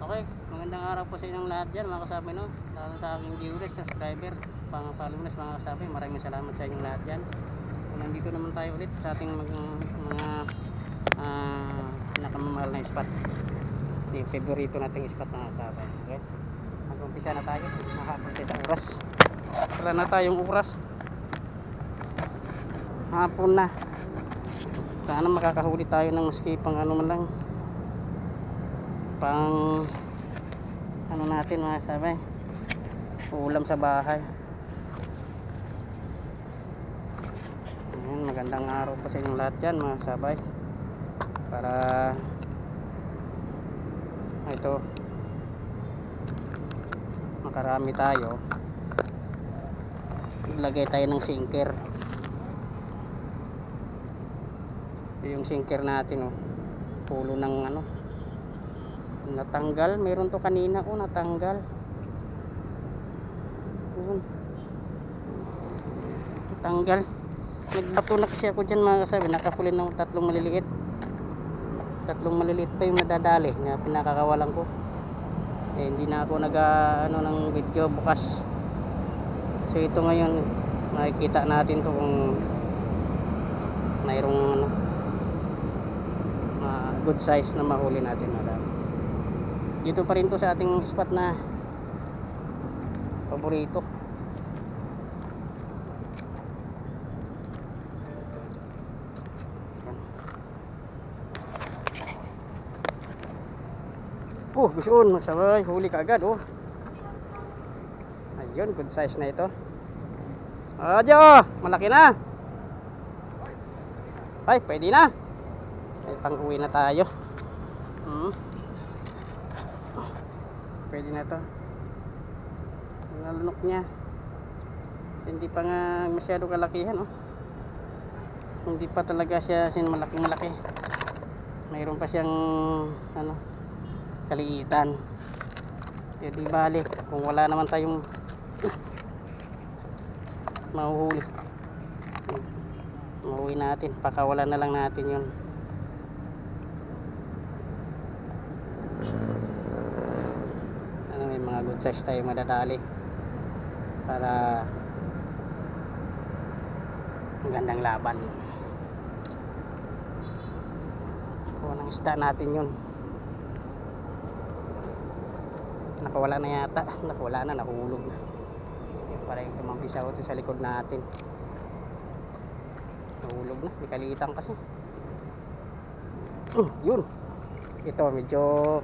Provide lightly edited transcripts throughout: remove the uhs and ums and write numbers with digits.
Okay, magandang araw po sa inyong lahat dyan mga kasabay, no? Lalo sa aking viewers, subscriber, pang followers mga kasabay, maraming salamat sa inyong lahat dyan. So, nandito naman tayo ulit sa ating mga pinakamamahal na spot, yung favorito nating spot mga kasabay. Okay, mag-umpisa na tayo, mahapon tayo sa oras. Wala na tayong oras, hapon na. Sana makakahuli tayo ng maski pang ano man lang, pang ano natin mga sabay, ulam sa bahay. Ayan, magandang araw po sa inyong lahat dyan mga sabay, para ito makarami tayo, ilagay tayo ng sinker. Yung sinker natin, pulo ng ano, natanggal. Meron to kanina, natanggal. Natanggal. Nagbato na kasi ako dyan mga kasabi, nakahuli ng tatlong maliliit pa yung nadadali na pinakakawalan ko. Hindi na ako nag ano ng video bukas. So ito ngayon, makikita natin to kung mayroong ano, good size na mahuli natin. Dito pa rin to sa ating spot na paborito. Gusto magsabay, huli ka agad. Ayun, good size na ito. Malaki na. Ay, pwede na. Ay, pang uwi na tayo. Pwede na to. Nalunok niya. Hindi pa nga masyado kalakihan, Hindi pa talaga siya malaki. Mayroon pa siyang ano, kaliitan. Di bali kung wala naman tayong mahuhuli natin, pakawalan na lang natin yun. May mga good size tayo madadali para magandang laban. Kuha ng isda natin yun. Nakawala na yata. Nahulog na. Para yung tumampisaw sa likod natin. Nahulog na, may kaliitan kasi. Yun. Ito medyo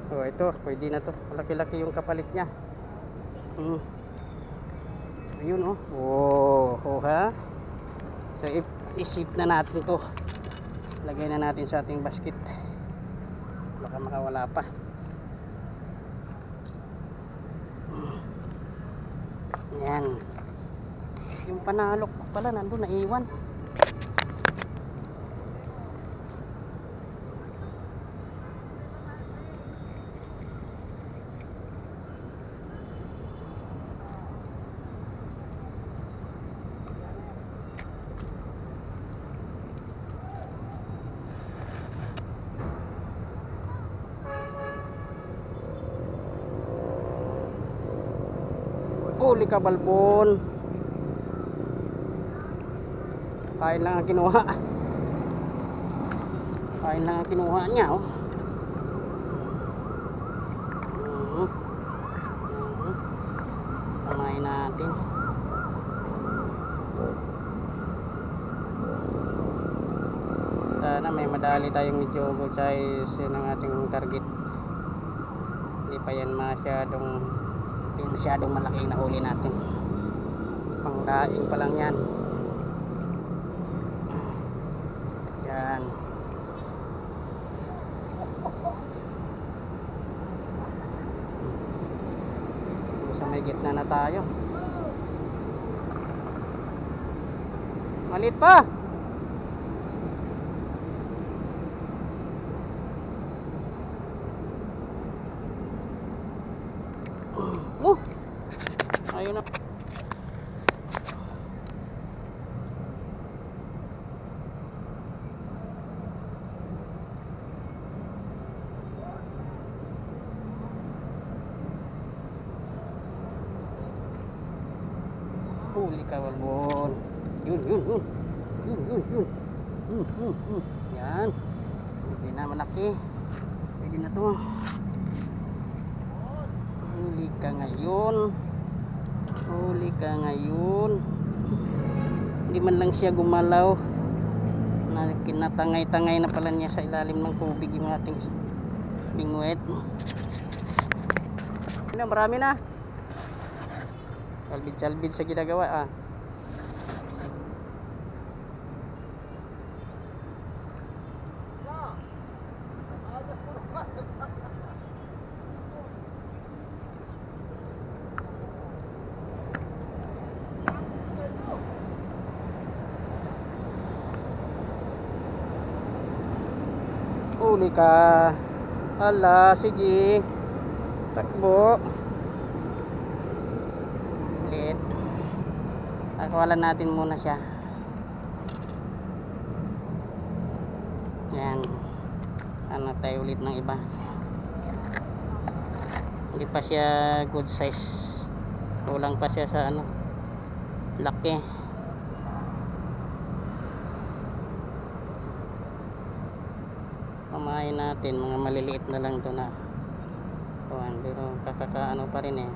ito, pwede na to. Malaki-laki yung kapalit niya. Ayun, ha. So isip na natin to. Lagay na natin sa ating basket. Baka makawala pa. Yan. Yung panalok pala nandun, naiwan. Huli ka, balbon. Kain lang ang kinuha. Niya, Samahin natin. Sana may madali tayong medyo good size ng ating target. Hindi pa yan masyadong malaking nahuli natin. Pangdaing pa lang yan. Yan. Sa may gitna na tayo. Malit pa. Ayun na. Huli ka, Walbon. Yun. Yan. Hindi na malaki. Pwede na to. Huli ka ngayon. Hindi man lang siya gumalaw. Kinatangay-tangay na pala niya sa ilalim ng tubig yung ating lingwet. Marami na. Salbid sa ginagawa ah. Huli ka. Hala, sige. Takbo. Ulit. Akawalan natin muna siya. Yan. Ano tayo ulit ng iba. Hindi pa siya good size. Kulang pa siya sa ano. Laki. Pamahain natin. Mga maliliit na lang to na. Pero kakakaano pa rin eh.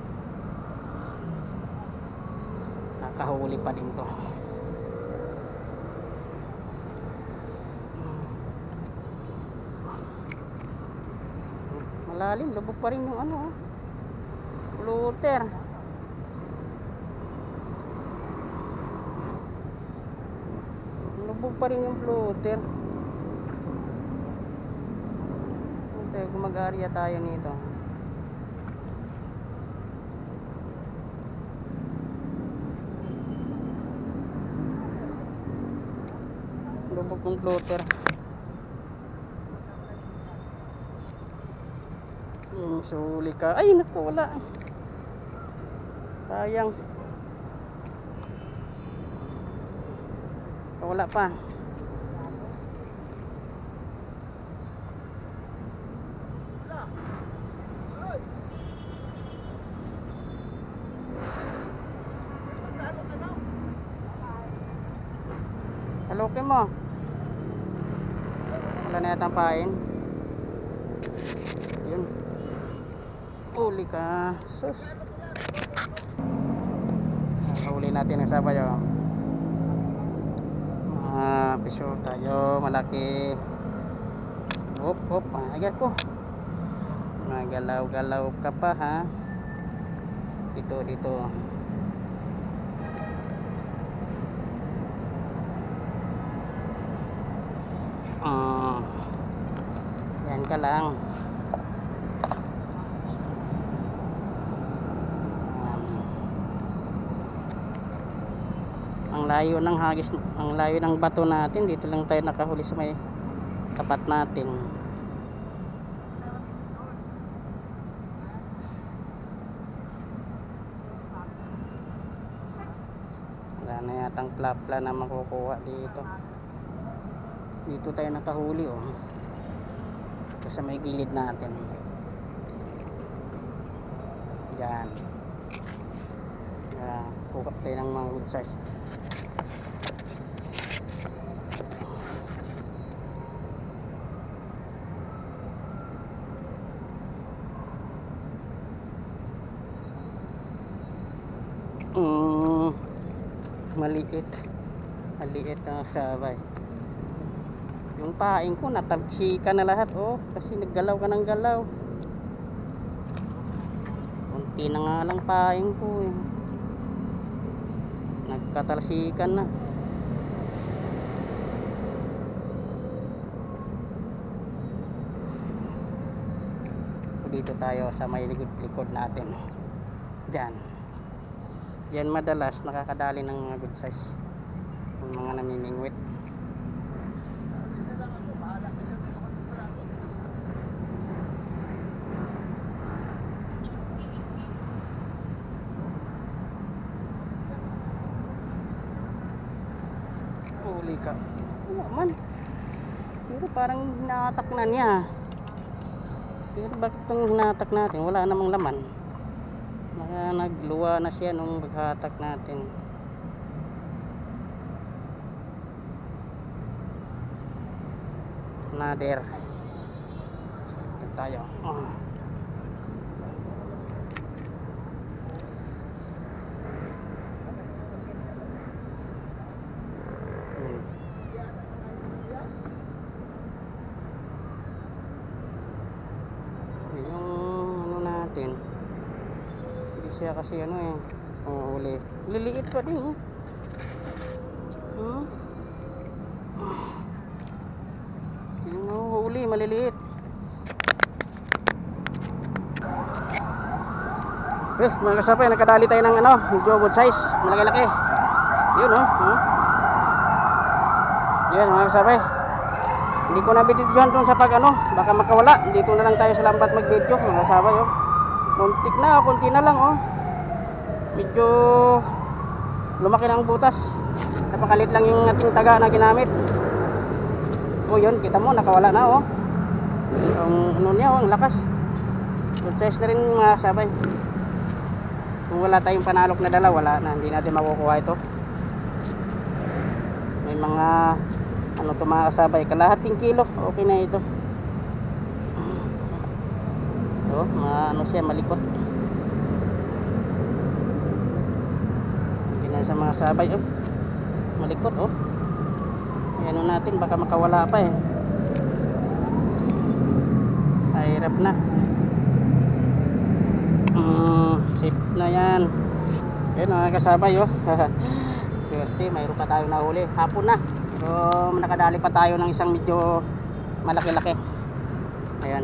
Nakahuli pa din to. Malalim, lubog pa rin yung ano floater. Lubog pa rin yung floater. Kung mag-area tayo nito. Lubog ng floater. Suli ka. Ay, naku, wala. Sayang. Wala pa. Halokin mo. Wala na yatang pain. Yun. Huli ka. Sus. Huli natin ang sabayo. Piso tayo. Malaki. Hop. Agad ko. Magalaw-galaw ka pa ha. Dito. Yan ka lang. Ang layo ng hagis, ang layo ng bato natin. Dito lang tayo nakahuli sa may tapat natin. Wala na yatang plapla na makukuha dito. Dito tayo nakahuli Ito sa may gilid natin. Yan. Kuha tayo ng mga good size. Maliit na sabay. Yung paing ko natabsika na lahat kasi naggalaw ka ng galaw. Kunti na nga lang paing ko nagkatalsikan na. Dito tayo sa may likod natin. Diyan madalas nakakadali ng mga good size yung mga namimingwit. Huli ka. Wala man. Pero parang hinatak na niya. Pero bakit itong hinatak natin? Wala namang laman. Nagluwa na siya nung maghatak natin. mother. Ito tayo. Hindi siya kasi ano eh, uli. Liliit pa din oh. Yung huli maliliit. Mga kasapay, nakadali tayo ng ano, medyo good size, malaki-laki. Yun oh. Yan mga kasapay. Hindi ko na bididyohan doon sa pag ano, baka makawala. Dito na lang tayo sa lambat mag-video mga kasapay oh. Muntik na, konti na lang oh. Medyo lumaki na ang butas. Napakalit lang yung ating taga na ginamit. Oh yun, kita mo nakawala na oh. Ang ano niya oh, ang lakas. Good size na rin mga kasapay. Kung wala tayong panalok na dala, wala na, hindi natin makukuha ito. May mga ano to mga kasabay, kalahating kilo, okay na ito. So, ano siya, malikot. Hindi na sa mga kasabay oh. Malikot oh. Ayan natin, baka makawala pa eh. Ay, hirap na. Safe na yan. Ayan mga kasabay oh. Swerte, mayroon pa tayo nahuli. Hapon na. So nakadali pa tayo ng isang medyo malaki-laki. Ayan.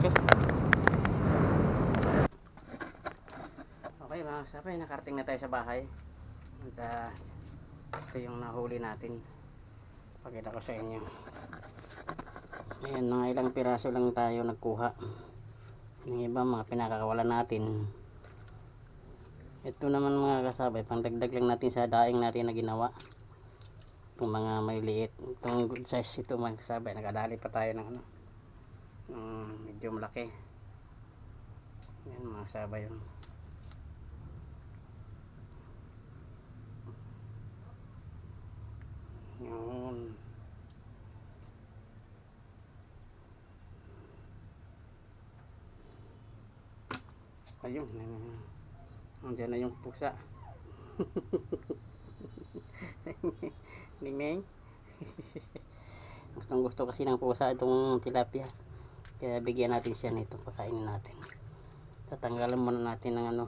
Okay. Okay mga kasabay, nakarating na tayo sa bahay. At ito yung nahuli natin. Pakita ko sa inyo. Ayan, mga ilang piraso lang tayo nagkuha. Yung iba mga pinakakawalan natin. Ito naman mga kasabay, pangdagdag lang natin sa daing natin na ginawa. Itong mga maliliit, itong good size ito mga kasabay, nakadali pa tayo ng ano, medyo malaki. Yan mga kasabay yun. Yun. Ayun, nandiyan na yung pusa. Ningning. Gustong gusto kasi ng pusa itong tilapia. Kaya bigyan natin siya nito, pakainin natin. Tatanggalan muna natin ng ano,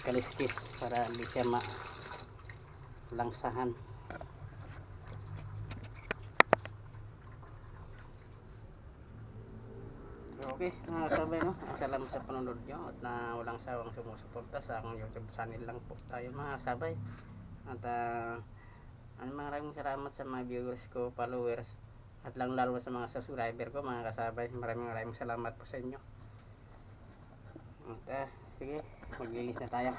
kaliskis para hindi siya malangsahan. Okay mga kasabay no, salamat sa panonood nyo at na walang sawang sumusuporta sa akong YouTube channel lang po tayo mga kasabay. At maraming salamat sa mga viewers ko, followers, at lang lalo sa mga subscriber ko mga kasabay. Maraming salamat po sa inyo. At sige, maglilis na tayo.